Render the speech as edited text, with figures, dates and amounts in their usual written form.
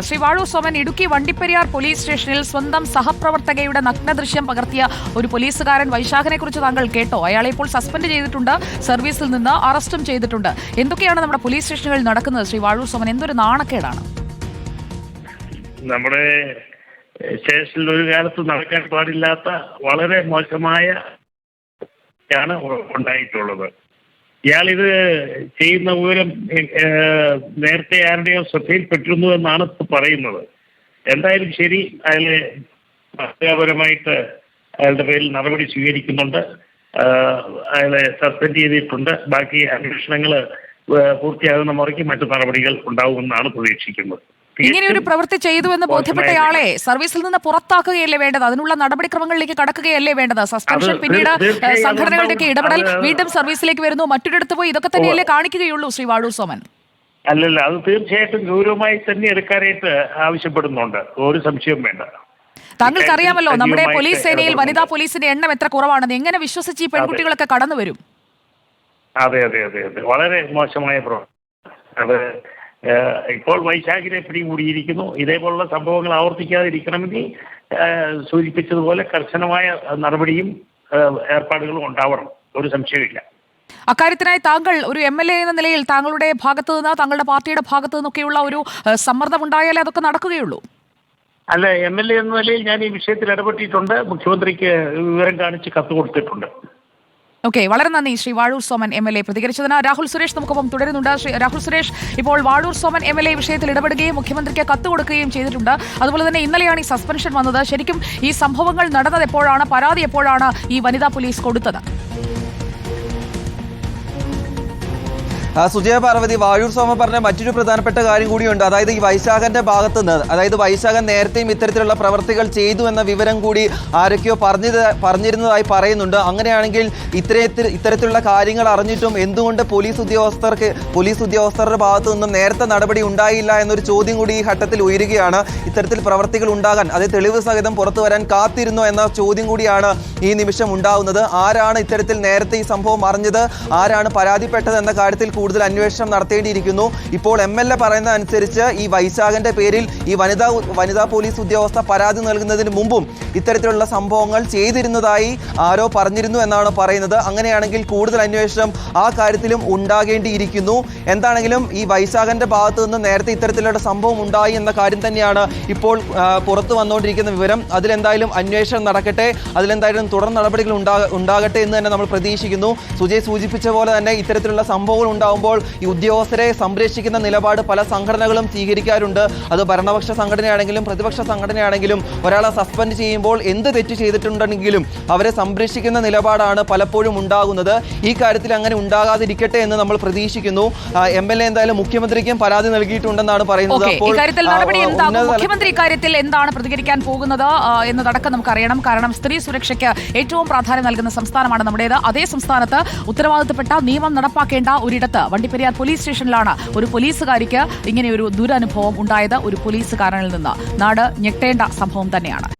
Shri Vazhoor Soman, Idukki Vandiperiyar police സ്റ്റേഷനിൽ സ്വന്തം സഹപ്രവർത്തകയുടെ നഗ്നദൃശ്യം പകർത്തിയ ഒരു പോലീസുകാരൻ വൈശാഖനെ കുറിച്ച് താങ്കൾ കേട്ടോ? അയാളെ ഇപ്പോൾ സസ്പെൻഡ് ചെയ്തിട്ടുണ്ട്, സർവീസിൽ നിന്ന് അറസ്റ്റും ചെയ്തിട്ടുണ്ട്. എന്തൊക്കെയാണ് നമ്മുടെ പോലീസ് സ്റ്റേഷനുകളിൽ നടക്കുന്നത് ശ്രീ വാഴൂർ സോമൻ? എന്തൊരു നാണക്കേടാണ് നമ്മുടെ സ്റ്റേഷനിൽ ഒരു കാലത്ത് നടക്കാൻ പാടില്ലാത്ത വളരെ മോശമായ ഉണ്ടായിട്ടുള്ളത്. ഇയാളിത് ചെയ്യുന്ന വിവരം നേരത്തെ ആരുടെയോ ശ്രദ്ധയിൽപ്പെട്ടിരുന്നു എന്നാണ് പറയുന്നത്. എന്തായാലും ശരി, അയാളെ മാതൃകാപരമായിട്ട് അയാളുടെ പേരിൽ നടപടി സ്വീകരിക്കുന്നുണ്ട്. അയാളെ സസ്പെൻഡ് ചെയ്തിട്ടുണ്ട്. ബാക്കി അന്വേഷണങ്ങൾ പൂർത്തിയാകുന്ന മുറയ്ക്ക് മറ്റു നടപടികൾ ഉണ്ടാവുമെന്നാണ് പ്രതീക്ഷിക്കുന്നത്. ഇങ്ങനെ ഒരു പ്രവൃത്തി ചെയ്തു എന്ന് ബോധ്യപ്പെട്ടയാളെ സർവീസിൽ നിന്ന് പുറത്താക്കുകയല്ലേ വേണ്ടത്? അതിനുള്ള നടപടിക്രമങ്ങളിലേക്ക് കടക്കുകയല്ലേ വേണ്ടത്? സസ്പെൻഷൻ, പിന്നീട് സംഘടനകളുടെയൊക്കെ ഇടപെടൽ, വീണ്ടും സർവീസിലേക്ക് വരുന്നു, മറ്റൊരിടത്ത് പോയി, ഇതൊക്കെ തന്നെയല്ലേ കാണിക്കുകയുള്ളൂ ശ്രീ വാഴൂർ സോമൻ? അല്ലല്ല, അത് തീർച്ചയായിട്ടും ഗൗരവമായി തന്നെ എടുക്കാനായിട്ട് ആവശ്യപ്പെടുന്നുണ്ട്. ഒരു സംശയവും വേണ്ട. താങ്കൾക്കറിയാമല്ലോ നമ്മുടെ പോലീസ് സേനയിൽ വനിതാ പോലീസിന്റെ എണ്ണം എത്ര കുറവാണെന്ന്. എങ്ങനെ വിശ്വസിച്ച് ഈ പെൺകുട്ടികളൊക്കെ കടന്നു വരും? അതെ അതെ അതെ അതെ, വളരെ മോശമായ പ്രവൃത്തി. അത് ഇപ്പോൾ വൈശാഖിനെ പിടികൂടിയിരിക്കുന്നു. ഇതേപോലുള്ള സംഭവങ്ങൾ ആവർത്തിക്കാതിരിക്കണമെങ്കിൽ സൂചിപ്പിച്ചതുപോലെ കർശനമായ നടപടിയും ഏർപ്പാടുകളും ഉണ്ടാവണം. ഒരു സംശയമില്ല. അക്കാര്യത്തിനായി താങ്കൾ ഒരു MLA എന്ന നിലയിൽ താങ്കളുടെ ഭാഗത്തു നിന്ന്, താങ്കളുടെ പാർട്ടിയുടെ ഭാഗത്തു നിന്നൊക്കെയുള്ള ഒരു സമ്മർദ്ദം ഉണ്ടായാലേ അതൊക്കെ നടക്കുകയുള്ളൂ. അല്ല, MLA എന്ന നിലയിൽ ഞാൻ ഈ വിഷയത്തിൽ ഇടപെട്ടിട്ടുണ്ട്. മുഖ്യമന്ത്രിക്ക് വിവരം കാണിച്ച് കത്ത് കൊടുത്തിട്ടുണ്ട്. ഓക്കെ, വളരെ നന്ദി ശ്രീ വാഴൂർ സോമൻ MLA പ്രതികരിച്ചതിന്. രാഹുൽ സുരേഷ് നമുക്കൊപ്പം തുടരുന്നുണ്ട്. രാഹുൽ സുരേഷ്, ഇപ്പോൾ വാഴൂർ സോമൻ MLA വിഷയത്തിൽ ഇടപെടുകയും മുഖ്യമന്ത്രിക്ക് കത്ത് കൊടുക്കുകയും ചെയ്തിട്ടുണ്ട്. അതുപോലെ തന്നെ ഇന്നലെയാണ് ഈ സസ്പെൻഷൻ വന്നത്. ശരിക്കും ഈ സംഭവങ്ങൾ നടന്നത് എപ്പോഴാണ്? പരാതി എപ്പോഴാണ് ഈ വനിതാ പോലീസ് കൊടുത്തത്? സുജയ പാർവതി, വാഴൂർ സോമൻ പറഞ്ഞ മറ്റൊരു പ്രധാനപ്പെട്ട കാര്യം കൂടിയുണ്ട്. അതായത് ഈ വൈശാഖന്റെ ഭാഗത്ത് നിന്ന്, അതായത് വൈശാഖൻ നേരത്തെയും ഇത്തരത്തിലുള്ള പ്രവർത്തികൾ ചെയ്തു എന്ന വിവരം കൂടി ആരൊക്കെയോ പറഞ്ഞിരുന്നതായി പറയുന്നുണ്ട്. അങ്ങനെയാണെങ്കിൽ ഇത്തരത്തിലുള്ള കാര്യങ്ങൾ അറിഞ്ഞിട്ടും എന്തുകൊണ്ട് പോലീസ് ഉദ്യോഗസ്ഥരുടെ ഭാഗത്തു നിന്നും നേരത്തെ നടപടി ഉണ്ടായില്ല എന്നൊരു ചോദ്യം കൂടി ഈ ഘട്ടത്തിൽ ഉയരുകയാണ്. ഇത്തരത്തിൽ പ്രവർത്തികൾ ഉണ്ടാകാൻ, അത് തെളിവ് സഹിതം പുറത്തു വരാൻ കാത്തിരുന്നോ എന്ന ചോദ്യം കൂടിയാണ് ഈ നിമിഷം ഉണ്ടാവുന്നത്. ആരാണ് ഇത്തരത്തിൽ നേരത്തെ ഈ സംഭവം അറിഞ്ഞത്, ആരാണ് പരാതിപ്പെട്ടത് എന്ന കാര്യത്തിൽ കൂടുതൽ അന്വേഷണം നടത്തേണ്ടിയിരിക്കുന്നു. ഇപ്പോൾ MLA പറയുന്ന അനുസരിച്ച് ഈ വൈശാഖന്റെ പേരിൽ ഈ വനിതാ പോലീസ് ഉദ്യോഗസ്ഥ പരാതി നൽകുന്നതിന് മുമ്പും ഇത്തരത്തിലുള്ള സംഭവങ്ങൾ ചെയ്തിരുന്നതായി ആരോ പറഞ്ഞിരുന്നു എന്നാണ് പറയുന്നത്. അങ്ങനെയാണെങ്കിൽ കൂടുതൽ അന്വേഷണം ആ കാര്യത്തിലും ഉണ്ടാകേണ്ടിയിരിക്കുന്നു. എന്താണെങ്കിലും ഈ വൈശാഖന്റെ ഭാഗത്തു നിന്ന് നേരത്തെ ഇത്തരത്തിലുള്ള സംഭവം ഉണ്ടായി എന്ന കാര്യം തന്നെയാണ് ഇപ്പോൾ പുറത്തു വന്നുകൊണ്ടിരിക്കുന്ന വിവരം. അതിലെന്തായാലും അന്വേഷണം നടക്കട്ടെ, അതിലെന്തായാലും തുടർ നടപടികൾ ഉണ്ടാകട്ടെ എന്ന് തന്നെ നമ്മൾ പ്രതീക്ഷിക്കുന്നു. സുജയ് സൂചിപ്പിച്ച പോലെ തന്നെ ഇത്തരത്തിലുള്ള സംഭവങ്ങൾ ഉണ്ടാകുമ്പോൾ ഈ ഉദ്യോഗസ്ഥരെ സംരക്ഷിക്കുന്ന നിലപാട് പല സംഘടനകളും സ്വീകരിക്കാറുണ്ട്. അത് ഭരണപക്ഷ സംഘടനയാണെങ്കിലും പ്രതിപക്ഷ സംഘടനയാണെങ്കിലും ഒരാളെ സസ്പെൻഡ് ചെയ്യുമ്പോൾ എന്ത് തെറ്റ് ചെയ്തിട്ടുണ്ടെങ്കിലും അവരെ സംരക്ഷിക്കുന്ന നിലപാടാണ് പലപ്പോഴും ഉണ്ടാകുന്നത്. ഈ കാര്യത്തിൽ അങ്ങനെ ഉണ്ടാകാതിരിക്കട്ടെ എന്ന് നമ്മൾ പ്രതീക്ഷിക്കുന്നു. MLA എന്തായാലും മുഖ്യമന്ത്രിക്കും പരാതി നൽകിയിട്ടുണ്ടെന്നാണ് പറയുന്നത്. മുഖ്യമന്ത്രി ഇക്കാര്യത്തിൽ എന്താണ് പ്രതികരിക്കാൻ പോകുന്നത് എന്നതടക്കം നമുക്കറിയണം. കാരണം സ്ത്രീ സുരക്ഷയ്ക്ക് ഏറ്റവും പ്രാധാന്യം നൽകുന്ന സംസ്ഥാനമാണ് നമ്മുടേത്. അതേ സംസ്ഥാനത്ത് ഉത്തരവാദിത്തപ്പെട്ട നിയമം നടപ്പാക്കേണ്ട ഒരിടത്ത് വണ്ടിപ്പെരിയാർ പോലീസ് സ്റ്റേഷനിലാണ് ഒരു പോലീസുകാരിക്ക് ഇങ്ങനെയൊരു ദുരനുഭവം ഉണ്ടായത്. ഒരു പോലീസുകാരനിൽ നിന്ന് നാട് ഞെട്ടേണ്ട സംഭവം തന്നെയാണ്.